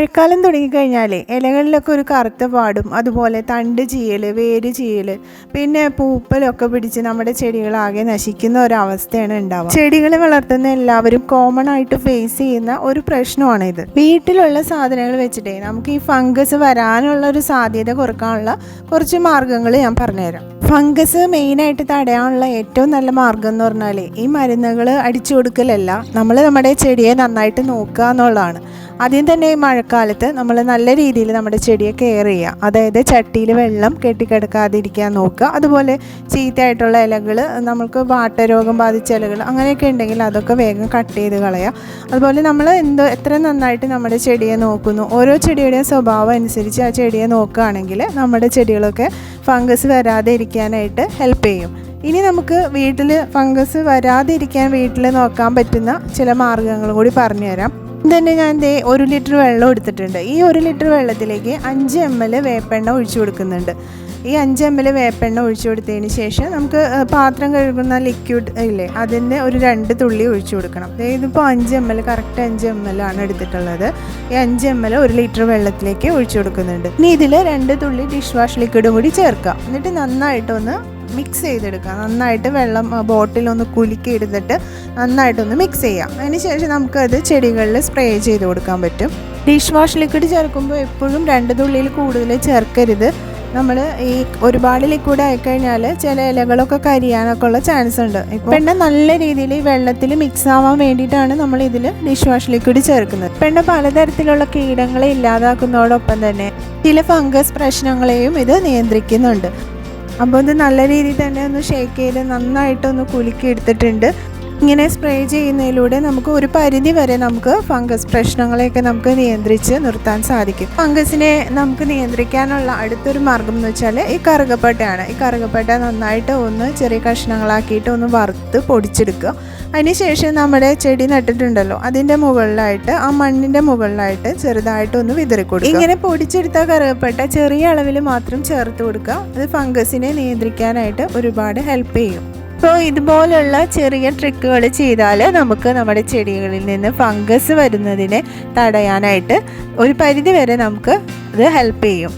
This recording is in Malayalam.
മഴക്കാലം തുടങ്ങിക്കഴിഞ്ഞാൽ ഇലകളിലൊക്കെ ഒരു കറുത്ത പാടും, അതുപോലെ തണ്ട് ചീയൽ, വേര് ചീയൽ, പിന്നെ പൂപ്പലൊക്കെ പിടിച്ച് നമ്മുടെ ചെടികളാകെ നശിക്കുന്ന ഒരവസ്ഥയാണ് ഉണ്ടാവുക. ചെടികൾ വളർത്തുന്ന എല്ലാവരും കോമൺ ആയിട്ട് ഫേസ് ചെയ്യുന്ന ഒരു പ്രശ്നമാണിത്. വീട്ടിലുള്ള സാധനങ്ങൾ വെച്ചിട്ടേ നമുക്ക് ഈ ഫംഗസ് വരാനുള്ള ഒരു സാധ്യത കുറക്കാനുള്ള കുറച്ച് മാർഗങ്ങൾ ഞാൻ പറഞ്ഞുതരാം. ഫംഗസ് മെയിനായിട്ട് തടയാനുള്ള ഏറ്റവും നല്ല മാർഗം എന്ന് പറഞ്ഞാൽ ഈ മരുന്നുകൾ അടിച്ചു കൊടുക്കലല്ല, നമ്മൾ നമ്മുടെ ചെടിയെ നന്നായിട്ട് നോക്കുക എന്നുള്ളതാണ്. ആദ്യം തന്നെ ഈ മഴക്കാലത്ത് നമ്മൾ നല്ല രീതിയിൽ നമ്മുടെ ചെടിയെ കെയർ ചെയ്യുക. അതായത് ചട്ടിയിൽ വെള്ളം കെട്ടിക്കിടക്കാതിരിക്കാൻ നോക്കുക. അതുപോലെ ചീത്തയായിട്ടുള്ള ഇലകൾ, നമുക്ക് വാട്ടരോഗം ബാധിച്ച ഇലകൾ അങ്ങനെയൊക്കെ ഉണ്ടെങ്കിൽ അതൊക്കെ വേഗം കട്ട് ചെയ്ത് കളയുക. അതുപോലെ നമ്മൾ എത്ര നന്നായിട്ട് നമ്മുടെ ചെടിയെ നോക്കുന്നു, ഓരോ ചെടിയുടെയും സ്വഭാവം അനുസരിച്ച് ആ ചെടിയെ നോക്കുകയാണെങ്കിൽ നമ്മുടെ ചെടികളൊക്കെ ഫംഗസ് വരാതെ ഇരിക്കാനായിട്ട് ഹെൽപ്പ് ചെയ്യും. ഇനി നമുക്ക് വീട്ടിൽ ഫംഗസ് വരാതെ ഇരിക്കാൻ വീട്ടിൽ നോക്കാൻ പറ്റുന്ന ചില മാർഗ്ഗങ്ങൾ കൂടി പറഞ്ഞുതരാം. തന്നെ ഞാൻ 1 ലിറ്റർ വെള്ളം എടുത്തിട്ടുണ്ട്. ഈ 1 ലിറ്റർ വെള്ളത്തിലേക്ക് 5 ml വേപ്പെണ്ണ ഒഴിച്ചു കൊടുക്കുന്നുണ്ട്. ഈ 5 ml വേപ്പെണ്ണ ഒഴിച്ചു കൊടുത്തതിന് ശേഷം നമുക്ക് പാത്രം കഴുകുന്ന ലിക്വിഡ് ഇല്ലേ, അതിൻ്റെ ഒരു 2 തുള്ളി ഒഴിച്ചു കൊടുക്കണം. ഇതിപ്പോൾ 5 ml, കറക്റ്റ് 5 ml ആണ് എടുത്തിട്ടുള്ളത്. ഈ 5 ml 1 ലിറ്റർ വെള്ളത്തിലേക്ക് ഒഴിച്ചു കൊടുക്കുന്നുണ്ട്. ഇനി ഇതിൽ 2 തുള്ളി ഡിഷ് വാഷ് ലിക്വിഡും കൂടി ചേർക്കുക. എന്നിട്ട് നന്നായിട്ടൊന്ന് മിക്സ് ചെയ്തെടുക്കുക. നന്നായിട്ട് വെള്ളം ബോട്ടിലൊന്ന് കുലുക്കി എടുത്തിട്ട് നന്നായിട്ടൊന്ന് മിക്സ് ചെയ്യാം. അതിനുശേഷം നമുക്കത് ചെടികളിൽ സ്പ്രേ ചെയ്ത് കൊടുക്കാൻ പറ്റും. ഡിഷ് വാഷ് ലിക്വിഡ് ചേർക്കുമ്പോൾ എപ്പോഴും 2 തുള്ളിയിൽ കൂടുതൽ ചേർക്കരുത്. നമ്മൾ ഈ ഒരുപാട് ലിക്വിഡ് ആയിക്കഴിഞ്ഞാൽ ചില ഇലകളൊക്കെ കരിയാനൊക്കെ ഉള്ള ചാൻസ് ഉണ്ട്. പെണ്ണ നല്ല രീതിയിൽ ഈ വെള്ളത്തിൽ മിക്സ് ആവാൻ വേണ്ടിയിട്ടാണ് നമ്മൾ ഇതിൽ ഡിഷ് വാഷ് ലിക്വിഡ് ചേർക്കുന്നത്. പെണ്ണ പലതരത്തിലുള്ള കീടങ്ങളെ ഇല്ലാതാക്കുന്നതോടൊപ്പം തന്നെ ചില ഫംഗസ് പ്രശ്നങ്ങളെയും ഇത് നിയന്ത്രിക്കുന്നുണ്ട്. അപ്പോൾ ഇത് നല്ല രീതിയിൽ തന്നെ ഒന്ന് ഷേക്ക് ചെയ്ത് നന്നായിട്ടൊന്ന് കുലുക്കി എടുത്തിട്ടുണ്ട്. ഇങ്ങനെ സ്പ്രേ ചെയ്യുന്നതിലൂടെ നമുക്ക് ഒരു പരിധി വരെ നമുക്ക് ഫംഗസ് പ്രശ്നങ്ങളെയൊക്കെ നമുക്ക് നിയന്ത്രിച്ച് നിർത്താൻ സാധിക്കും. ഫംഗസിനെ നമുക്ക് നിയന്ത്രിക്കാനുള്ള അടുത്തൊരു മാർഗം എന്ന് വെച്ചാൽ ഈ കറുകപ്പട്ടയാണ്. ഈ കറുകപ്പട്ട നന്നായിട്ട് ഒന്ന് ചെറിയ കഷ്ണങ്ങളാക്കിയിട്ട് ഒന്ന് വറുത്ത് പൊടിച്ചെടുക്കുക. അതിനുശേഷം നമ്മുടെ ചെടി നട്ടിട്ടുണ്ടല്ലോ അതിൻ്റെ മുകളിലായിട്ട്, ആ മണ്ണിൻ്റെ മുകളിലായിട്ട് ചെറുതായിട്ടൊന്ന് വിതറിക്കൊടുക്കുക. ഇങ്ങനെ പൊടിച്ചെടുത്ത കറുകപ്പട്ട ചെറിയ അളവിൽ മാത്രം ചേർത്ത് കൊടുക്കുക. അത് ഫംഗസിനെ നിയന്ത്രിക്കാനായിട്ട് ഒരുപാട് ഹെൽപ്പ് ചെയ്യും. അപ്പോൾ ഇതുപോലുള്ള ചെറിയ ട്രിക്കുകൾ ചെയ്താൽ നമുക്ക് നമ്മുടെ ചെടികളിൽ നിന്ന് ഫംഗസ് വരുന്നതിനെ തടയാനായിട്ട് ഒരു പരിധി വരെ നമുക്ക് ഇത് ഹെൽപ്പ് ചെയ്യും.